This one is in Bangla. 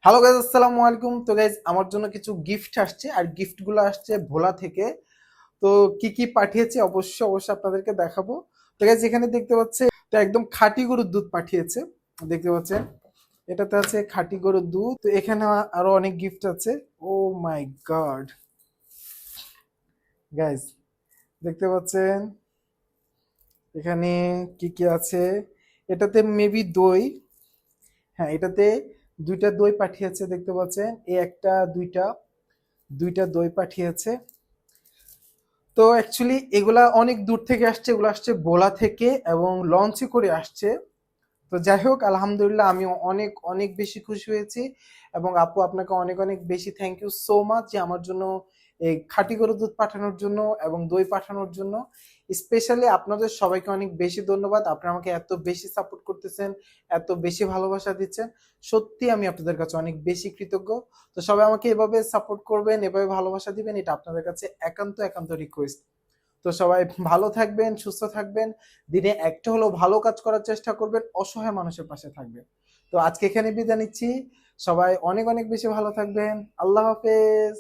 হ্যালো গাইজ, আসসালামু আলাইকুম। তো গাইজ, আমার জন্য কিছু গিফট আসছে, আর গিফট গুলো আসছে ভোলা থেকে। তো কি কি পাঠিয়েছে অবশ্যই অবশ্যই আপনাদেরকে দেখাবো। তো গাইজ, এখানে দেখতে পাচ্ছে, তো একদম খাঁটি গরুর দুধ পাঠিয়েছে, দেখতে পাচ্ছেন। এটাতে আছে খাঁটি গরুর দুধ। তো এখানে আরো অনেক গিফট আছে। ও মাই গড গাইজ, দেখতে পাচ্ছেন এখানে কি কি আছে। এটাতে মেবি দই। হ্যাঁ, এটাতে দুইটা দই পাঠিয়েছে, দেখতে পাচ্ছেন। এই একটা দুইটা দুইটা দই পাঠিয়েছে। তো অ্যাকচুয়ালি এগুলা অনেক দূর থেকে আসছে, এগুলো আসছে ভোলা থেকে এবং লঞ্চে করে আসছে। তো যাই হোক, আলহামদুলিল্লাহ, আমি অনেক অনেক বেশি খুশি হয়েছি। এবং আপু, আপনাকে অনেক অনেক বেশি থ্যাংক ইউ সো মাচ যে আমার জন্য এই খাঁটি গরুর দুধ পাঠানোর জন্য এবং দই পাঠানোর জন্য। স্পেশালি আপনাদের সবাইকে অনেক বেশি ধন্যবাদ। আপনারা আমাকে এত বেশি সাপোর্ট করতেছেন, এত বেশি ভালোবাসা দিচ্ছেন। সত্যি আমি আপনাদের কাছে অনেক বেশি কৃতজ্ঞ। তো সবাই আমাকে এভাবে সাপোর্ট করবেন, এভাবে ভালোবাসা দিবেন, এটা আপনাদের কাছে একান্ত একান্ত রিকোয়েস্ট। তো সবাই ভালো থাকবেন, সুস্থ থাকবেন। দিনে একটা হলেও ভালো কাজ করার চেষ্টা করবেন, অসহায় মানুষের পাশে থাকবেন। তো আজকে এখানে বিদায় নিচ্ছি। সবাই অনেক অনেক বেশি ভালো থাকবেন। আল্লাহ হাফেজ।